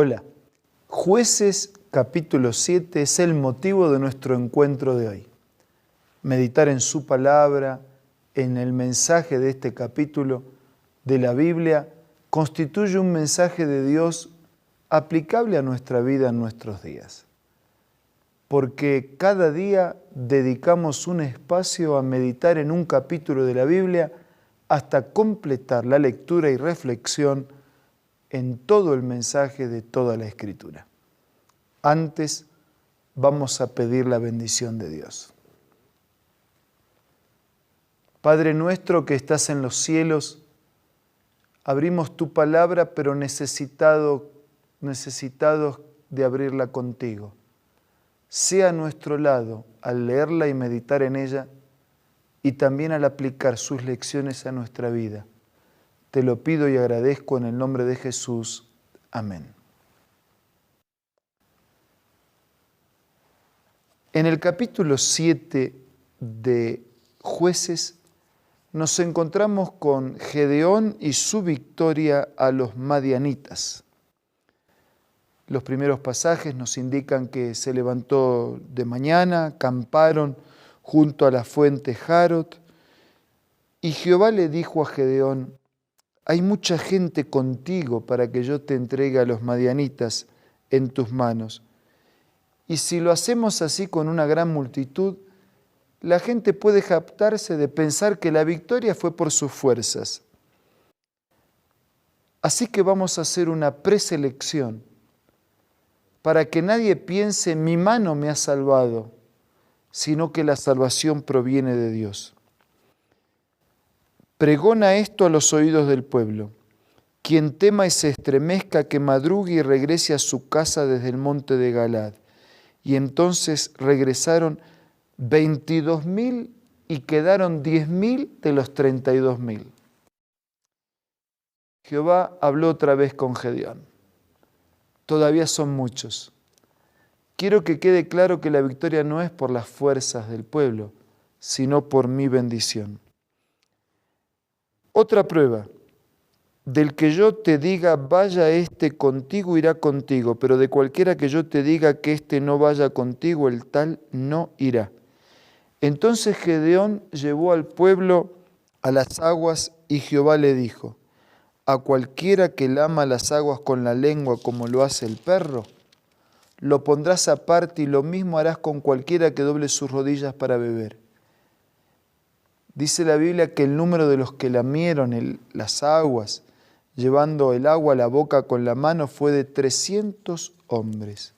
Hola, Jueces capítulo 7 es el motivo de nuestro encuentro de hoy. Meditar en su palabra, en el mensaje de este capítulo de la Biblia, constituye un mensaje de Dios aplicable a nuestra vida en nuestros días. Porque cada día dedicamos un espacio a meditar en un capítulo de la Biblia hasta completar la lectura y reflexión en todo el mensaje de toda la Escritura. Antes vamos a pedir la bendición de Dios. Padre nuestro que estás en los cielos, abrimos tu palabra, pero necesitados de abrirla contigo. Sea a nuestro lado al leerla y meditar en ella, y también al aplicar sus lecciones a nuestra vida. Te lo pido y agradezco en el nombre de Jesús. Amén. En el capítulo 7 de Jueces nos encontramos con Gedeón y su victoria a los madianitas. Los primeros pasajes nos indican que se levantó de mañana, acamparon junto a la fuente Jarot, y Jehová le dijo a Gedeón: hay mucha gente contigo para que yo te entregue a los madianitas en tus manos. Y si lo hacemos así con una gran multitud, la gente puede jactarse de pensar que la victoria fue por sus fuerzas. Así que vamos a hacer una preselección para que nadie piense mi mano me ha salvado, sino que la salvación proviene de Dios. Pregona esto a los oídos del pueblo. Quien tema y se estremezca, que madrugue y regrese a su casa desde el monte de Galad. Y entonces regresaron 22.000 y quedaron 10.000 de los 32.000. Jehová habló otra vez con Gedeón. Todavía son muchos. Quiero que quede claro que la victoria no es por las fuerzas del pueblo, sino por mi bendición. Otra prueba, del que yo te diga vaya éste contigo, irá contigo, pero de cualquiera que yo te diga que éste no vaya contigo, el tal no irá. Entonces Gedeón llevó al pueblo a las aguas y Jehová le dijo: a cualquiera que lama las aguas con la lengua como lo hace el perro, lo pondrás aparte y lo mismo harás con cualquiera que doble sus rodillas para beber. Dice la Biblia que el número de los que lamieron las aguas, llevando el agua a la boca con la mano, fue de 300 hombres.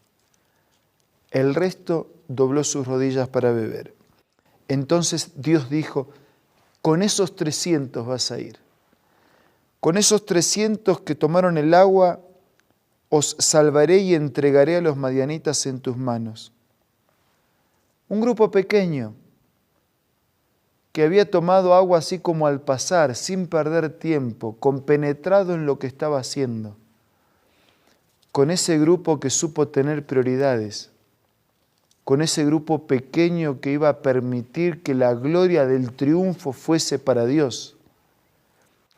El resto dobló sus rodillas para beber. Entonces Dios dijo: con esos 300 vas a ir. Con esos 300 que tomaron el agua, os salvaré y entregaré a los madianitas en tus manos. Un grupo pequeño que había tomado agua así como al pasar, sin perder tiempo, compenetrado en lo que estaba haciendo. Con ese grupo que supo tener prioridades, con ese grupo pequeño que iba a permitir que la gloria del triunfo fuese para Dios.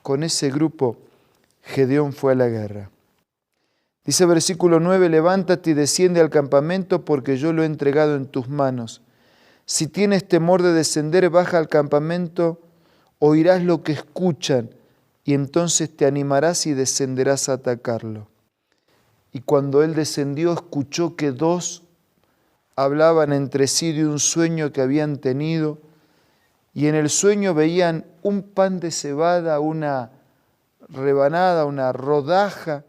Con ese grupo, Gedeón fue a la guerra. Dice versículo 9, levántate y desciende al campamento porque yo lo he entregado en tus manos. Si tienes temor de descender, baja al campamento, oirás lo que escuchan y entonces te animarás y descenderás a atacarlo. Y cuando él descendió, escuchó que dos hablaban entre sí de un sueño que habían tenido, y en el sueño veían un pan de cebada, una rebanada, una rodaja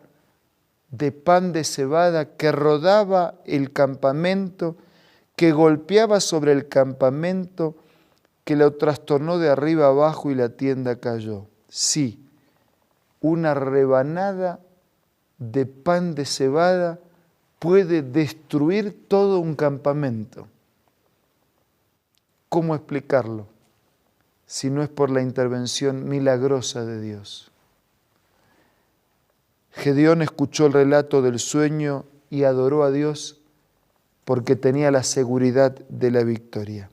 de pan de cebada que rodaba el campamento, que golpeaba sobre el campamento, que lo trastornó de arriba abajo y la tienda cayó. Sí, una rebanada de pan de cebada puede destruir todo un campamento. ¿Cómo explicarlo? Si no es por la intervención milagrosa de Dios. Gedeón escuchó el relato del sueño y adoró a Dios porque tenía la seguridad de la victoria.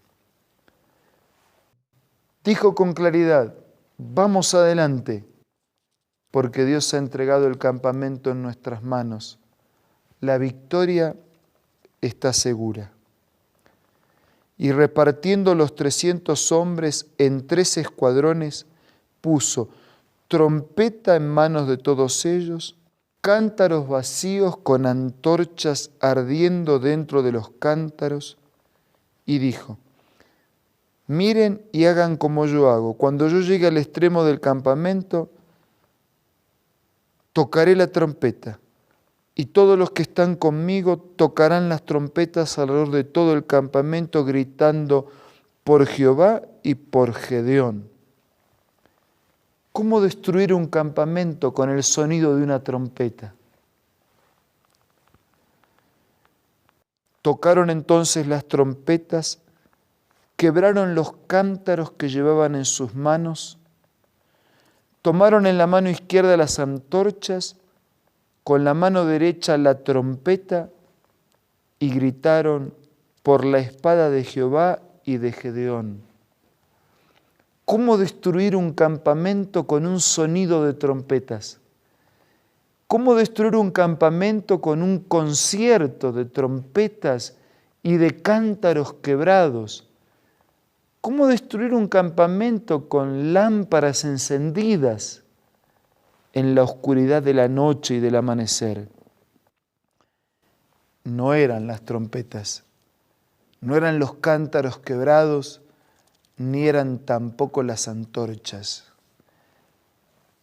Dijo con claridad: vamos adelante, porque Dios ha entregado el campamento en nuestras manos la victoria está segura. Y repartiendo los 300 hombres en 3 escuadrones, puso trompeta en manos de todos ellos, cántaros vacíos con antorchas ardiendo dentro de los cántaros, y dijo: miren y hagan como yo hago. Cuando yo llegue al extremo del campamento, tocaré la trompeta, y todos los que están conmigo tocarán las trompetas alrededor de todo el campamento, gritando por Jehová y por Gedeón. ¿Cómo destruir un campamento con el sonido de una trompeta? Tocaron entonces las trompetas, quebraron los cántaros que llevaban en sus manos, tomaron en la mano izquierda las antorchas, con la mano derecha la trompeta, y gritaron por la espada de Jehová y de Gedeón. ¿Cómo destruir un campamento con un sonido de trompetas? ¿Cómo destruir un campamento con un concierto de trompetas y de cántaros quebrados? ¿Cómo destruir un campamento con lámparas encendidas en la oscuridad de la noche y del amanecer? No eran las trompetas, no eran los cántaros quebrados, ni eran tampoco las antorchas.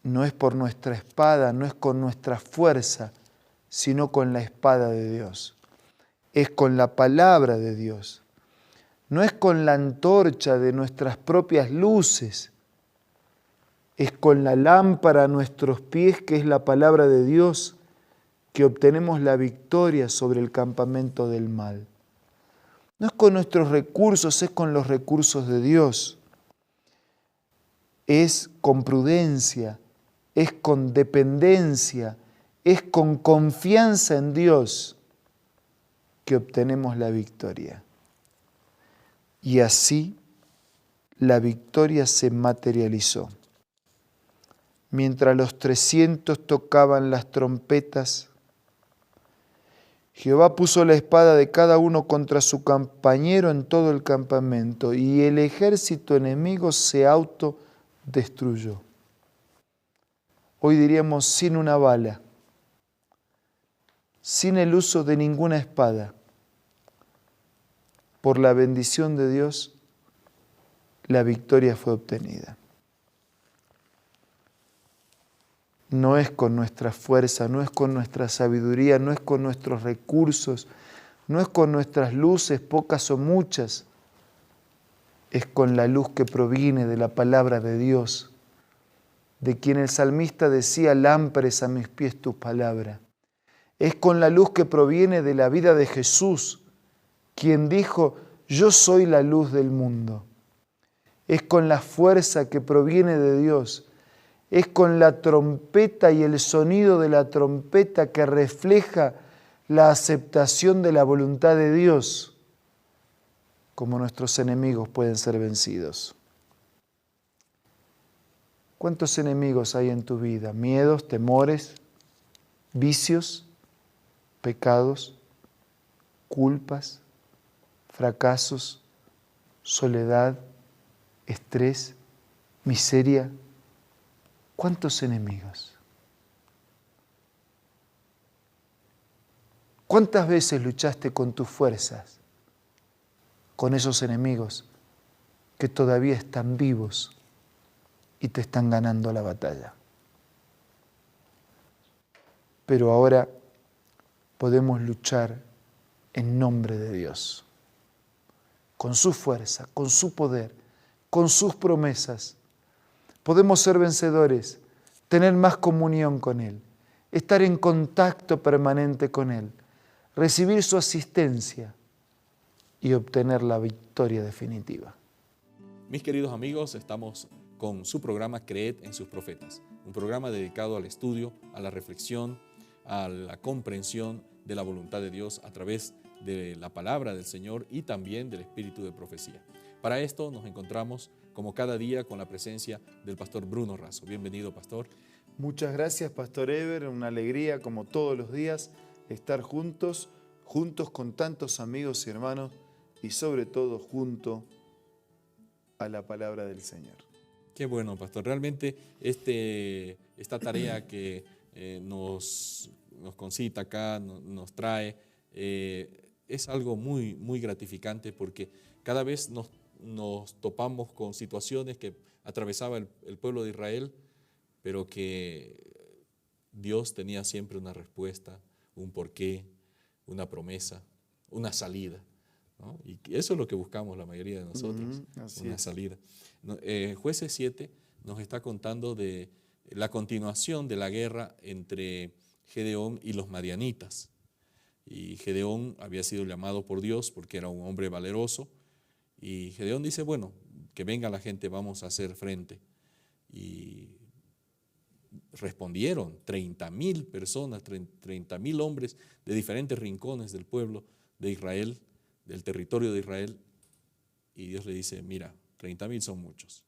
No es por nuestra espada, no es con nuestra fuerza, sino con la espada de Dios. Es con la palabra de Dios. No es con la antorcha de nuestras propias luces. Es con la lámpara a nuestros pies, que es la palabra de Dios, que obtenemos la victoria sobre el campamento del mal. No es con nuestros recursos, es con los recursos de Dios. Es con prudencia, es con dependencia, es con confianza en Dios que obtenemos la victoria. Y así la victoria se materializó. Mientras los 300 tocaban las trompetas, Jehová puso la espada de cada uno contra su compañero en todo el campamento, y el ejército enemigo se autodestruyó. Hoy diríamos sin una bala, sin el uso de ninguna espada. Por la bendición de Dios, la victoria fue obtenida. No es con nuestra fuerza, no es con nuestra sabiduría, no es con nuestros recursos, no es con nuestras luces, pocas o muchas. Es con la luz que proviene de la palabra de Dios, de quien el salmista decía: lámparas a mis pies tu palabra. Es con la luz que proviene de la vida de Jesús, quien dijo: yo soy la luz del mundo. Es con la fuerza que proviene de Dios. Es con la trompeta y el sonido de la trompeta que refleja la aceptación de la voluntad de Dios, como nuestros enemigos pueden ser vencidos. ¿Cuántos enemigos hay en tu vida? Miedos, temores, vicios, pecados, culpas, fracasos, soledad, estrés, miseria. ¿Cuántos enemigos? ¿Cuántas veces luchaste con tus fuerzas, con esos enemigos que todavía están vivos y te están ganando la batalla? Pero ahora podemos luchar en nombre de Dios, con su fuerza, con su poder, con sus promesas. Podemos ser vencedores, tener más comunión con Él, estar en contacto permanente con Él, recibir su asistencia y obtener la victoria definitiva. Mis queridos amigos, estamos con su programa Creed en sus profetas, un programa dedicado al estudio, a la reflexión, a la comprensión de la voluntad de Dios a través de la palabra del Señor y también del espíritu de profecía. Para esto nos encontramos como cada día con la presencia del pastor Bruno Razo. Bienvenido, pastor. Muchas gracias, Pastor Eber. Una alegría, como todos los días, estar juntos con tantos amigos y hermanos y sobre todo junto a la palabra del Señor. Qué bueno, pastor. Realmente esta tarea que nos concita acá, nos trae, es algo muy, muy gratificante porque cada vez nos topamos con situaciones que atravesaba el pueblo de Israel, pero que Dios tenía siempre una respuesta, un porqué, una promesa, una salida, ¿no? Y eso es lo que buscamos la mayoría de nosotros, una salida. Jueces 7 nos está contando de la continuación de la guerra entre Gedeón y los madianitas. Y Gedeón había sido llamado por Dios porque era un hombre valeroso. Y Gedeón dice, bueno, que venga la gente, vamos a hacer frente. Y respondieron 30,000 personas, 30,000 hombres de diferentes rincones del pueblo de Israel, del territorio de Israel, y Dios le dice, mira, 30,000 son muchos,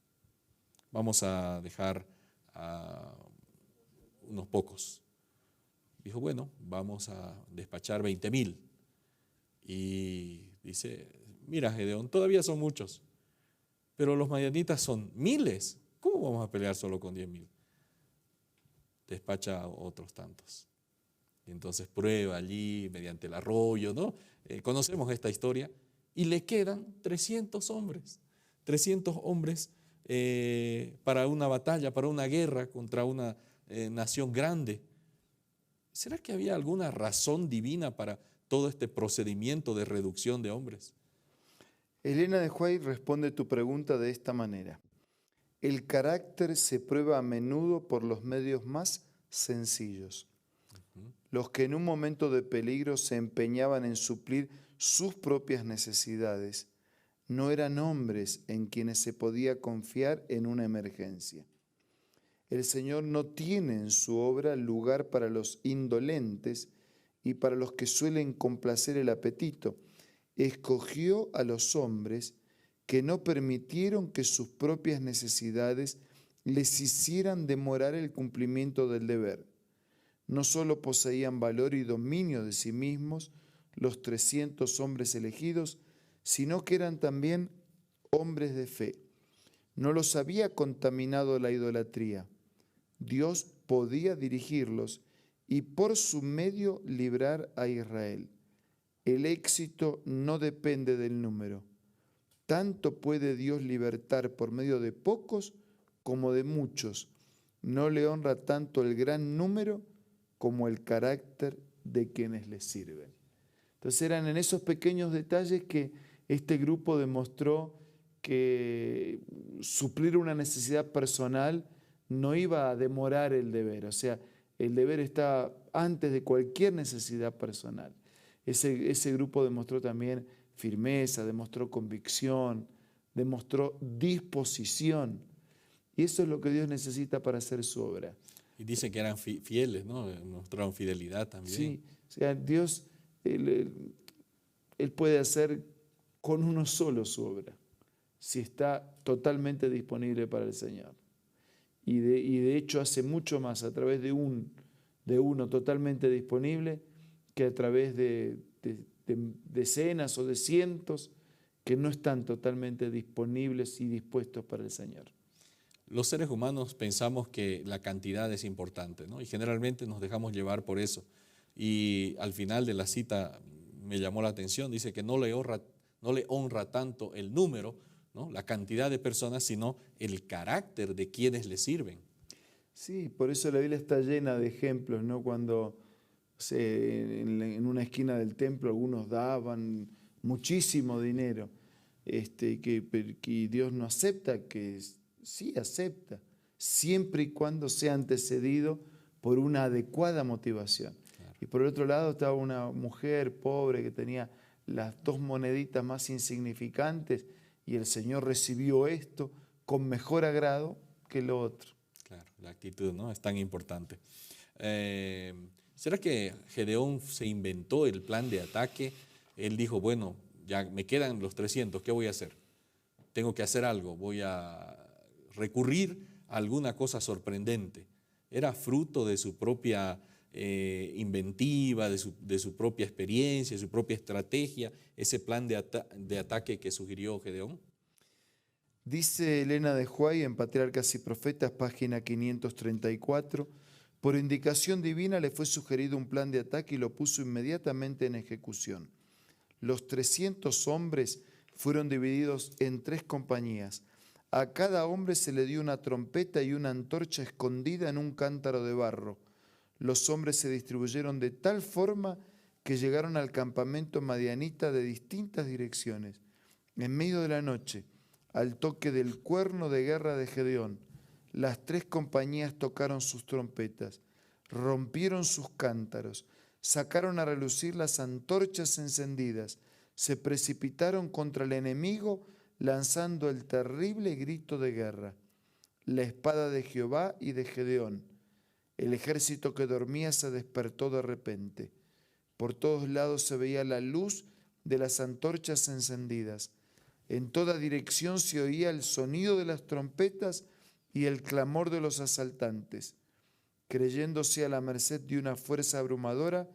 vamos a dejar a unos pocos. Dijo, bueno, vamos a despachar 20,000, y dice, mira Gedeón, todavía son muchos, pero los madianitas son miles, ¿cómo vamos a pelear solo con 10,000? Despacha a otros tantos. Y entonces prueba allí mediante el arroyo, ¿no? Conocemos esta historia y le quedan 300 hombres, 300 hombres para una batalla, para una guerra contra una nación grande. ¿Será que había alguna razón divina para todo este procedimiento de reducción de hombres? Elena de White responde tu pregunta de esta manera. El carácter se prueba a menudo por los medios más sencillos. Los que en un momento de peligro se empeñaban en suplir sus propias necesidades no eran hombres en quienes se podía confiar en una emergencia. El Señor no tiene en su obra lugar para los indolentes y para los que suelen complacer el apetito. Escogió a los hombres que no permitieron que sus propias necesidades les hicieran demorar el cumplimiento del deber. No solo poseían valor y dominio de sí mismos los 300 hombres elegidos, sino que eran también hombres de fe. No los había contaminado la idolatría. Dios podía dirigirlos y por su medio librar a Israel. El éxito no depende del número. Tanto puede Dios libertar por medio de pocos como de muchos. No le honra tanto el gran número como el carácter de quienes le sirven. Entonces eran en esos pequeños detalles que este grupo demostró que suplir una necesidad personal no iba a demorar el deber. O sea, el deber está antes de cualquier necesidad personal. Ese grupo demostró también firmeza, demostró convicción, demostró disposición. Y eso es lo que Dios necesita para hacer su obra. Y dicen que eran fieles, ¿no? Mostraron fidelidad también. Sí, o sea, Dios, Él puede hacer con uno solo su obra, si está totalmente disponible para el Señor. Y de hecho hace mucho más a través de uno totalmente disponible que a través de decenas o de cientos que no están totalmente disponibles y dispuestos para el Señor. Los seres humanos pensamos que la cantidad es importante, ¿no? Y generalmente nos dejamos llevar por eso. Y al final de la cita me llamó la atención, dice que no le honra tanto el número, ¿no? La cantidad de personas, sino el carácter de quienes le sirven. Sí, por eso la Biblia está llena de ejemplos, ¿no? Cuando en una esquina del templo algunos daban muchísimo dinero, que Dios no acepta, que sí acepta, siempre y cuando sea antecedido por una adecuada motivación. Claro. Y por el otro lado estaba una mujer pobre que tenía las 2 moneditas más insignificantes y el Señor recibió esto con mejor agrado que lo otro. Claro, la actitud, ¿no? Es tan importante. ¿Será que Gedeón se inventó el plan de ataque? Él dijo, bueno, ya me quedan los 300, ¿qué voy a hacer? Tengo que hacer algo, voy a recurrir a alguna cosa sorprendente. ¿Era fruto de su propia inventiva, de su propia experiencia, de su propia estrategia, ese plan de ataque que sugirió Gedeón? Dice Elena de Huay en Patriarcas y Profetas, página 534, por indicación divina le fue sugerido un plan de ataque y lo puso inmediatamente en ejecución. Los 300 hombres fueron divididos en 3 compañías. A cada hombre se le dio una trompeta y una antorcha escondida en un cántaro de barro. Los hombres se distribuyeron de tal forma que llegaron al campamento madianita de distintas direcciones. En medio de la noche, al toque del cuerno de guerra de Gedeón, las 3 compañías tocaron sus trompetas, rompieron sus cántaros, sacaron a relucir las antorchas encendidas, se precipitaron contra el enemigo lanzando el terrible grito de guerra. La espada de Jehová y de Gedeón. El ejército que dormía se despertó de repente. Por todos lados se veía la luz de las antorchas encendidas. En toda dirección se oía el sonido de las trompetas y el clamor de los asaltantes. Creyéndose a la merced de una fuerza abrumadora,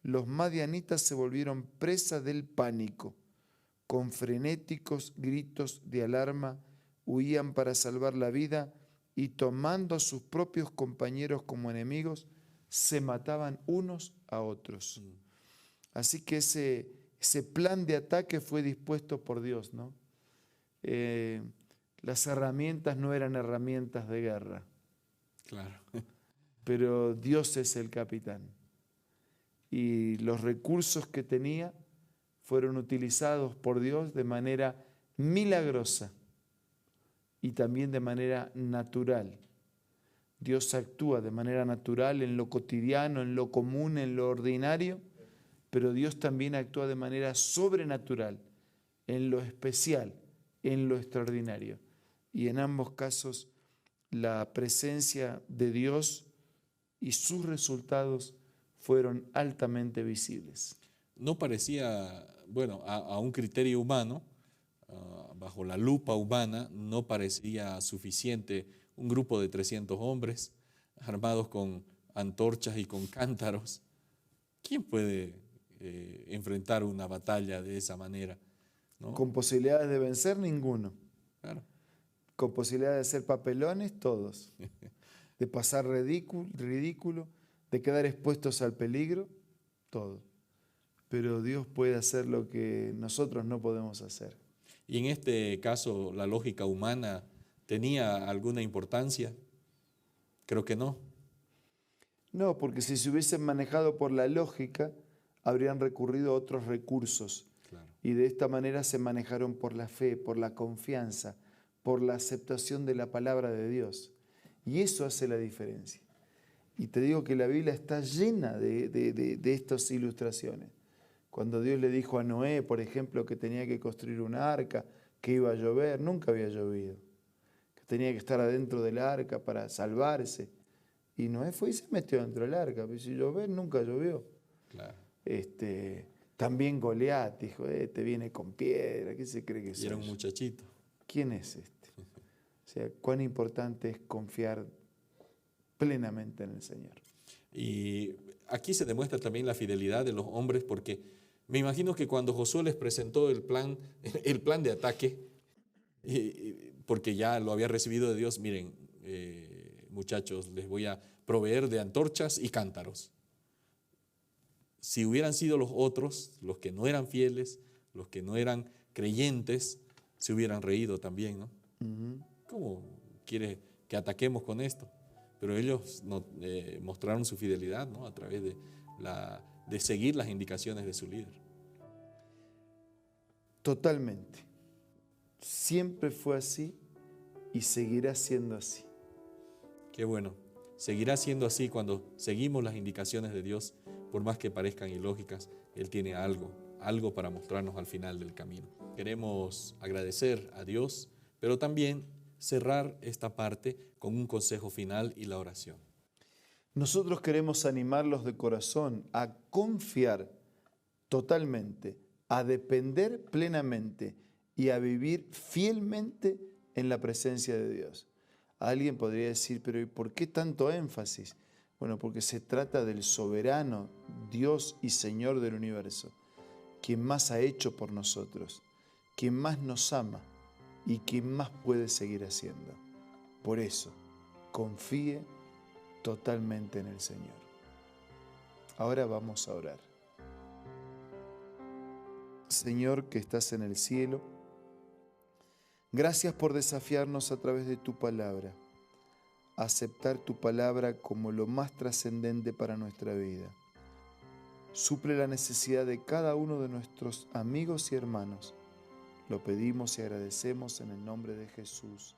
los madianitas se volvieron presa del pánico. Con frenéticos gritos de alarma, huían para salvar la vida y tomando a sus propios compañeros como enemigos, se mataban unos a otros. Así que ese plan de ataque fue dispuesto por Dios, ¿no? Las herramientas no eran herramientas de guerra. Claro. Pero Dios es el capitán. Y los recursos que tenía fueron utilizados por Dios de manera milagrosa y también de manera natural. Dios actúa de manera natural en lo cotidiano, en lo común, en lo ordinario, pero Dios también actúa de manera sobrenatural, en lo especial, en lo extraordinario. Y en ambos casos, la presencia de Dios y sus resultados fueron altamente visibles. No parecía, bueno, a un criterio humano, bajo la lupa humana, no parecía suficiente un grupo de 300 hombres armados con antorchas y con cántaros. ¿Quién puede enfrentar una batalla de esa manera, ¿no? Con posibilidades de vencer, ninguno. Claro. Con posibilidades de ser papelones, todos. De pasar ridículo, de quedar expuestos al peligro, todo. Pero Dios puede hacer lo que nosotros no podemos hacer. Y en este caso, ¿la lógica humana tenía alguna importancia? Creo que no. No, porque si se hubiesen manejado por la lógica, habrían recurrido a otros recursos. Claro. Y de esta manera se manejaron por la fe, por la confianza, por la aceptación de la palabra de Dios. Y eso hace la diferencia. Y te digo que la Biblia está llena de estas ilustraciones. Cuando Dios le dijo a Noé, por ejemplo, que tenía que construir una arca, que iba a llover, nunca había llovido, que tenía que estar adentro del arca para salvarse. Y Noé fue y se metió dentro del arca, pero si llover, nunca llovió. Claro. También Goliat dijo, te viene con piedra, ¿qué se cree que soy? Y era un muchachito. ¿Quién es este? O sea, cuán importante es confiar plenamente en el Señor. Y aquí se demuestra también la fidelidad de los hombres, porque me imagino que cuando Josué les presentó el plan de ataque, porque ya lo había recibido de Dios, miren, muchachos, les voy a proveer de antorchas y cántaros. Si hubieran sido los otros, los que no eran fieles, los que no eran creyentes, se hubieran reído también, ¿no? ¿Cómo quiere que ataquemos con esto? Pero ellos mostraron su fidelidad, ¿no? A través de seguir las indicaciones de su líder. Totalmente. Siempre fue así y seguirá siendo así. Qué bueno. Seguirá siendo así cuando seguimos las indicaciones de Dios, por más que parezcan ilógicas. Él tiene algo para mostrarnos al final del camino. Queremos agradecer a Dios, pero también cerrar esta parte con un consejo final y la oración. Nosotros queremos animarlos de corazón a confiar totalmente, a depender plenamente y a vivir fielmente en la presencia de Dios. Alguien podría decir, pero ¿y por qué tanto énfasis? Bueno, porque se trata del soberano Dios y Señor del universo, quien más ha hecho por nosotros, quien más nos ama y quien más puede seguir haciendo. Por eso, confíe totalmente en el Señor. Ahora vamos a orar. Señor que estás en el cielo, gracias por desafiarnos a través de tu palabra, a aceptar tu palabra como lo más trascendente para nuestra vida. Suple la necesidad de cada uno de nuestros amigos y hermanos. Lo pedimos y agradecemos en el nombre de Jesús.